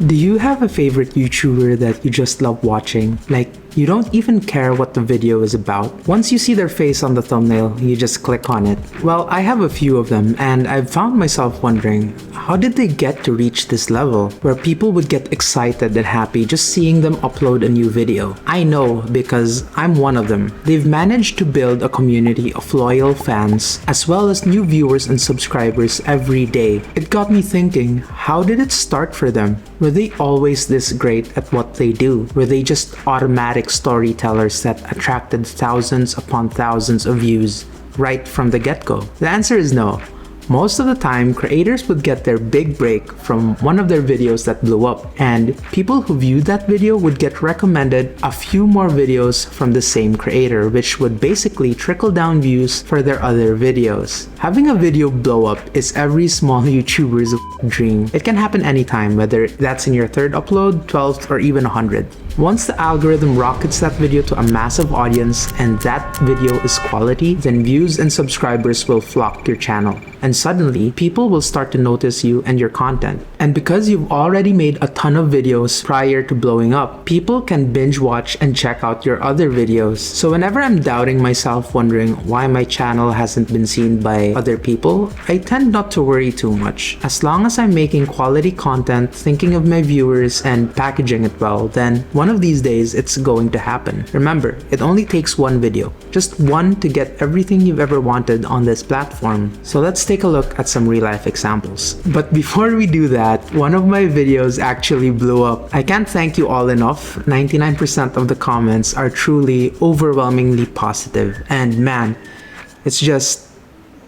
Do you have a favorite YouTuber that you just love watching? Like, you don't even care what the video is about. Once you see their face on the thumbnail, you just click on it. Well, I have a few of them, and I've found myself wondering, how did they get to reach this level where people would get excited and happy just seeing them upload a new video? I know because I'm one of them. They've managed to build a community of loyal fans as well as new viewers and subscribers every day. It got me thinking, how did it start for them? Were they always this great at what they do? Were they just automatic storytellers that attracted thousands upon thousands of views right from the get-go? The answer is no. Most of the time, creators would get their big break from one of their videos that blew up, and people who viewed that video would get recommended a few more videos from the same creator, which would basically trickle down views for their other videos. Having a video blow up is every small YouTuber's dream. It can happen anytime, whether that's in your third upload, 12th, or even 100th. Once the algorithm rockets that video to a massive audience and that video is quality, then views and subscribers will flock to your channel. And suddenly, people will start to notice you and your content. And because you've already made a ton of videos prior to blowing up, people can binge watch and check out your other videos. So whenever I'm doubting myself, wondering why my channel hasn't been seen by other people, I tend not to worry too much. As long as I'm making quality content, thinking of my viewers, and packaging it well, then one of these days it's going to happen. Remember, it only takes one video. Just one to get everything you've ever wanted on this platform. So let's take a look at some real-life examples. But before we do that, one of my videos actually blew up. I can't thank you all enough. 99% of the comments are truly overwhelmingly positive. And man, it's just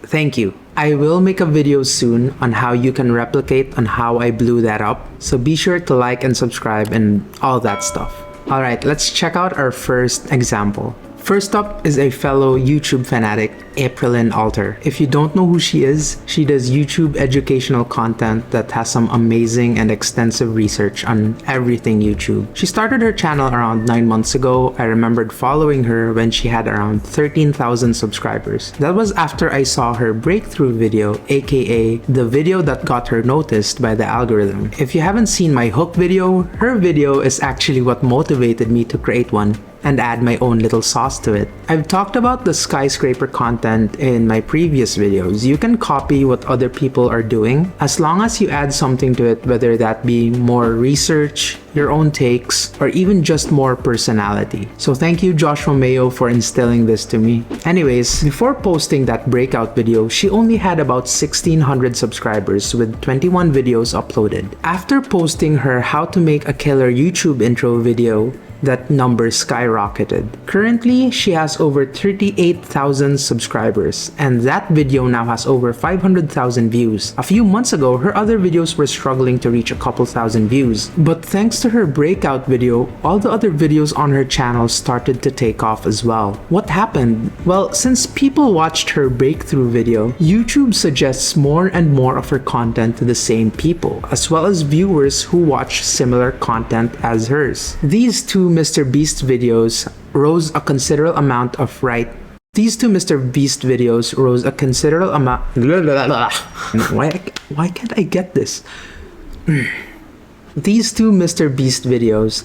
thank you. I will make a video soon on how you can replicate on how I blew that up. So be sure to like and subscribe and all that stuff. Alright, let's check out our first example. First up is a fellow YouTube fanatic, Aprilyn Alter. If you don't know who she is, she does YouTube educational content that has some amazing and extensive research on everything YouTube. She started her channel around 9 months ago. I remembered following her when she had around 13,000 subscribers. That was after I saw her breakthrough video, aka the video that got her noticed by the algorithm. If you haven't seen my hook video, her video is actually what motivated me to create one and add my own little sauce to it. I've talked about the skyscraper content in my previous videos. You can copy what other people are doing as long as you add something to it, whether that be more research, your own takes, or even just more personality. So thank you, Josh Romeo, for instilling this to me. Anyways, before posting that breakout video, she only had about 1,600 subscribers with 21 videos uploaded. After posting her how to make a killer YouTube intro video, that number skyrocketed. Currently, she has over 38,000 subscribers, and that video now has over 500,000 views. A few months ago, her other videos were struggling to reach a couple thousand views, but thanks to her breakout video, all the other videos on her channel started to take off as well. What happened? Well, since people watched her breakthrough video, YouTube suggests more and more of her content to the same people, as well as viewers who watch similar content as hers. These two Mr. Beast videos rose a considerable amount of These two Mr. Beast videos rose a considerable amount. Why can't I get this? These two Mr. Beast videos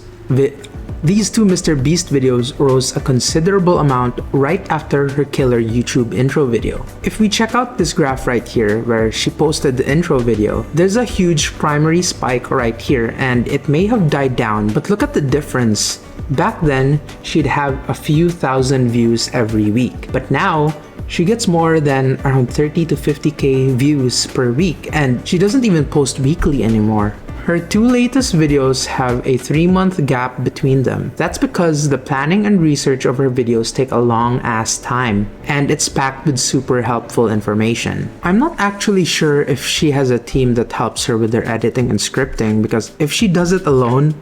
rose a considerable amount right after her killer YouTube intro video. If we check out this graph right here where she posted the intro video, there's a huge primary spike right here and it may have died down, but look at the difference. Back then, she'd have a few thousand views every week, but now she gets more than around 30 to 50k views per week, and she doesn't even post weekly anymore. Her two latest videos have a 3-month gap between them. That's because the planning and research of her videos take a long ass time, and it's packed with super helpful information. I'm not actually sure if she has a team that helps her with their editing and scripting, because if she does it alone,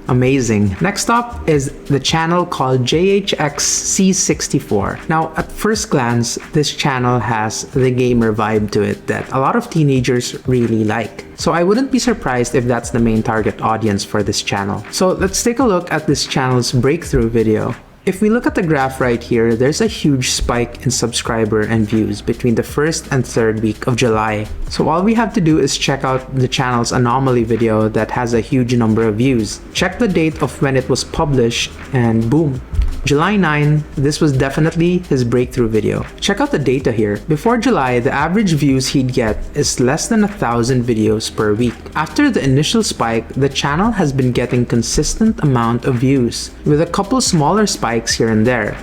amazing. Next up is the channel called JHXC64. Now, at first glance, this channel has the gamer vibe to it that a lot of teenagers really like. So I wouldn't be surprised if that's the main target audience for this channel. So let's take a look at this channel's breakthrough video. If we look at the graph right here, there's a huge spike in subscriber and views between the first and third week of July. So all we have to do is check out the channel's anomaly video that has a huge number of views. Check the date of when it was published and boom. July 9, this was definitely his breakthrough video. Check out the data here. Before July, the average views he'd get is less than 1,000 videos per week. After the initial spike, the channel has been getting consistent amount of views, with a couple smaller spikes here and there,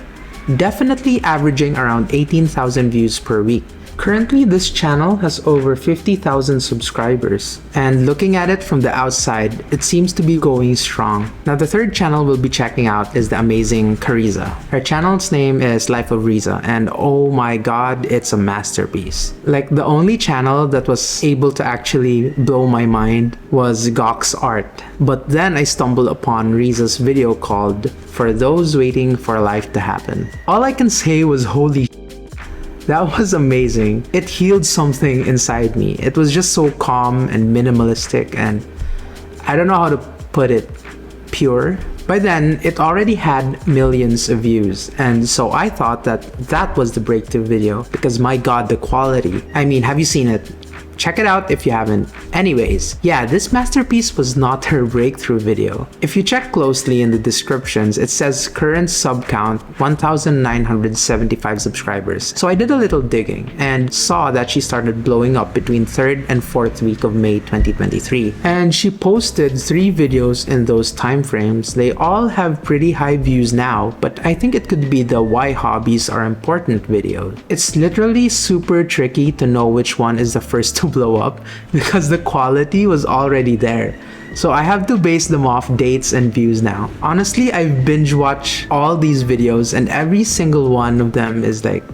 definitely averaging around 18,000 views per week. Currently, this channel has over 50,000 subscribers, and looking at it from the outside, it seems to be going strong. Now, the third channel we'll be checking out is the amazing Kariza. Her channel's name is Life of Riza, and oh my god, it's a masterpiece. Like, the only channel that was able to actually blow my mind was Gok's Art. But then I stumbled upon Riza's video called For Those Waiting for Life to Happen. All I can say was holy shit. That was amazing. It healed something inside me. It was just so calm and minimalistic, and I don't know how to put it, pure. By then, it already had millions of views, and so I thought that that was the breakthrough video because my god, the quality. I mean, have you seen it? Check it out if you haven't. Anyways, yeah, this masterpiece was not her breakthrough video. If you check closely in the descriptions, it says current sub count 1,975 subscribers. So I did a little digging and saw that she started blowing up between 3rd and 4th week of May 2023. And she posted 3 videos in those time frames. They all have pretty high views now, but I think it could be the Why Hobbies Are Important video. It's literally super tricky to know which one is the first to blow up because the quality was already there. So I have to base them off dates and views now. Honestly, I've binge watched all these videos and every single one of them is like...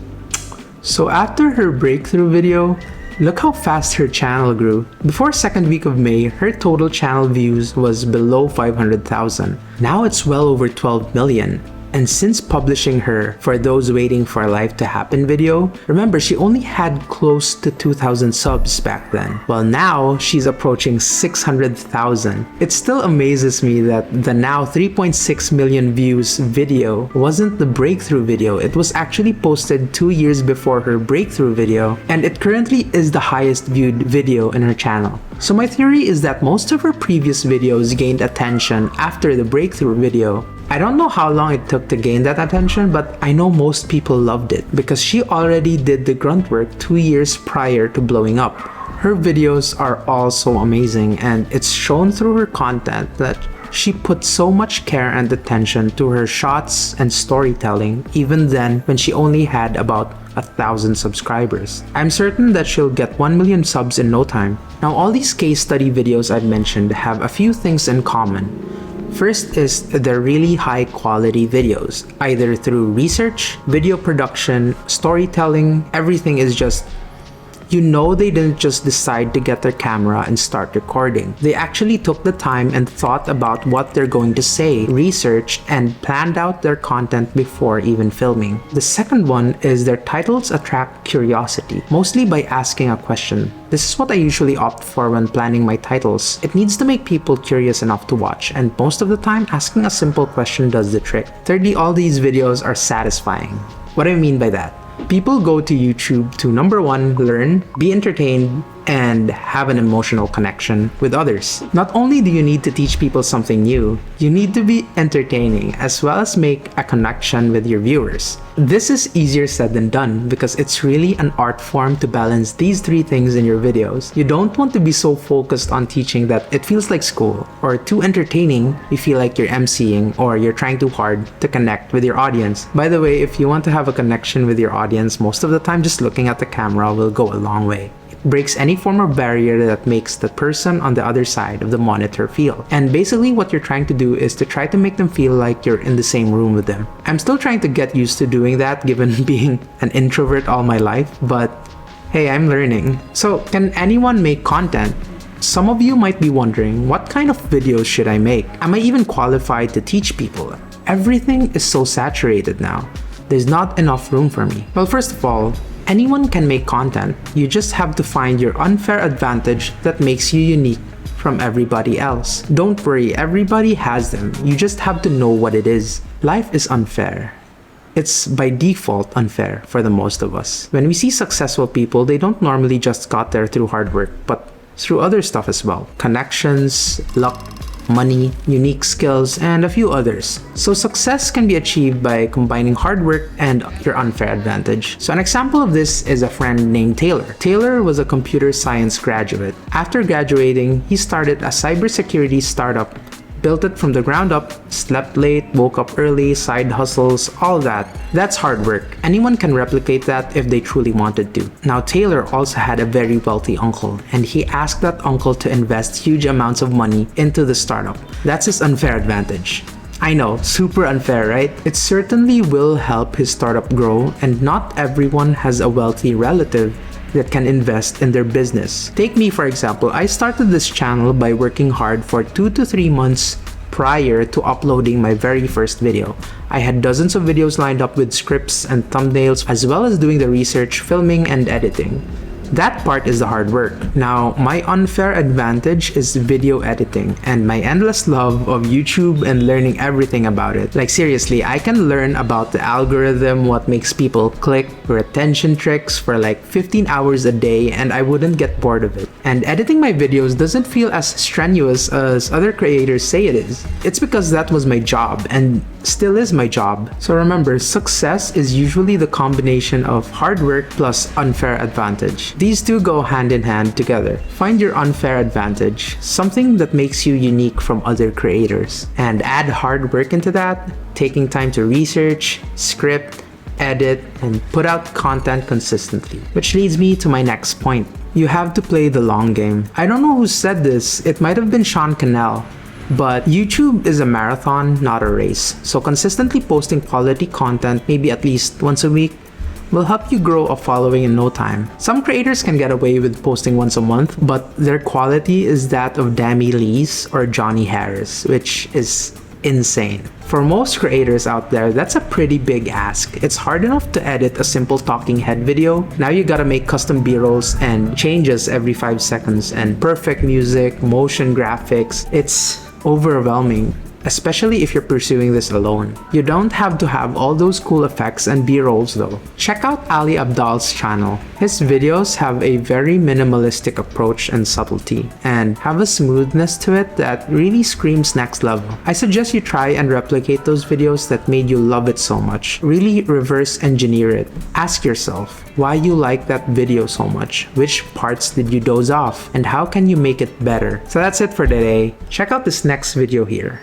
So after her breakthrough video, look how fast her channel grew. Before 2nd week of May, her total channel views was below 500,000. Now it's well over 12 million. And since publishing her For Those Waiting for Life to Happen video, remember she only had close to 2,000 subs back then. Well, now she's approaching 600,000. It still amazes me that the now 3.6 million views video wasn't the breakthrough video. It was actually posted 2 years before her breakthrough video, and it currently is the highest viewed video in her channel. So my theory is that most of her previous videos gained attention after the breakthrough video. I don't know how long it took to gain that attention, but I know most people loved it because she already did the grunt work 2 years prior to blowing up. Her videos are all so amazing, and it's shown through her content that she put so much care and attention to her shots and storytelling, even then when she only had about 1,000 subscribers. I'm certain that she'll get 1 million subs in no time. Now, all these case study videos I've mentioned have a few things in common. First is they're really high quality videos, either through research, video production, storytelling. Everything is just, you know, they didn't just decide to get their camera and start recording. They actually took the time and thought about what they're going to say, researched, and planned out their content before even filming. The second one is their titles attract curiosity, mostly by asking a question. This is what I usually opt for when planning my titles. It needs to make people curious enough to watch, and most of the time, asking a simple question does the trick. Thirdly, all these videos are satisfying. What do I mean by that? People go to YouTube to, number 1, learn, be entertained, and have an emotional connection with others. Not only do you need to teach people something new, you need to be entertaining as well as make a connection with your viewers. This is easier said than done because it's really an art form to balance these 3 things in your videos. You don't want to be so focused on teaching that it feels like school, or too entertaining, you feel like you're emceeing or you're trying too hard to connect with your audience. By the way, if you want to have a connection with your audience, most of the time just looking at the camera will go a long way. Breaks any form of barrier that makes the person on the other side of the monitor feel. And basically what you're trying to do is to try to make them feel like you're in the same room with them. I'm still trying to get used to doing that given being an introvert all my life, but hey, I'm learning. So, can anyone make content? Some of you might be wondering, what kind of videos should I make? Am I even qualified to teach people? Everything is so saturated now. There's not enough room for me. Well, first of all, anyone can make content. You just have to find your unfair advantage that makes you unique from everybody else. Don't worry, everybody has them. You just have to know what it is. Life is unfair. It's by default unfair for the most of us. When we see successful people, they don't normally just got there through hard work, but through other stuff as well. Connections, luck, money, unique skills, and a few others. So success can be achieved by combining hard work and your unfair advantage. So an example of this is a friend named Taylor. Taylor was a computer science graduate. After graduating, he started a cybersecurity startup, built it from the ground up, slept late, woke up early, side hustles, all that. That's hard work. Anyone can replicate that if they truly wanted to. Now, Taylor also had a very wealthy uncle, and he asked that uncle to invest huge amounts of money into the startup. That's his unfair advantage. I know, super unfair, right? It certainly will help his startup grow, and not everyone has a wealthy relative that can invest in their business. Take me for example, I started this channel by working hard for 2 to 3 months prior to uploading my very first video. I had dozens of videos lined up with scripts and thumbnails, as well as doing the research, filming, and editing. That part is the hard work. Now, my unfair advantage is video editing and my endless love of YouTube and learning everything about it. Like seriously, I can learn about the algorithm, what makes people click, retention tricks for like 15 hours a day, and I wouldn't get bored of it. And editing my videos doesn't feel as strenuous as other creators say it is. It's because that was my job and still is my job. So remember, success is usually the combination of hard work plus unfair advantage. These two go hand in hand together. Find your unfair advantage, something that makes you unique from other creators, and add hard work into that, taking time to research, script, edit, and put out content consistently. Which leads me to my next point. You have to play the long game. I don't know who said this, it might have been Sean Cannell, but YouTube is a marathon, not a race. So consistently posting quality content, maybe at least once a week, will help you grow a following in no time. Some creators can get away with posting once a month, but their quality is that of Dammy Lee's or Johnny Harris, which is insane. For most creators out there, that's a pretty big ask. It's hard enough to edit a simple talking head video. Now you gotta make custom b-rolls and changes every 5 seconds and perfect music, motion graphics. It's overwhelming, especially if you're pursuing this alone. You don't have to have all those cool effects and b-rolls though. Check out Ali Abdal's channel. His videos have a very minimalistic approach and subtlety, and have a smoothness to it that really screams next level. I suggest you try and replicate those videos that made you love it so much. Really reverse engineer it. Ask yourself why you like that video so much, which parts did you doze off, and how can you make it better. So that's it for today. Check out this next video here.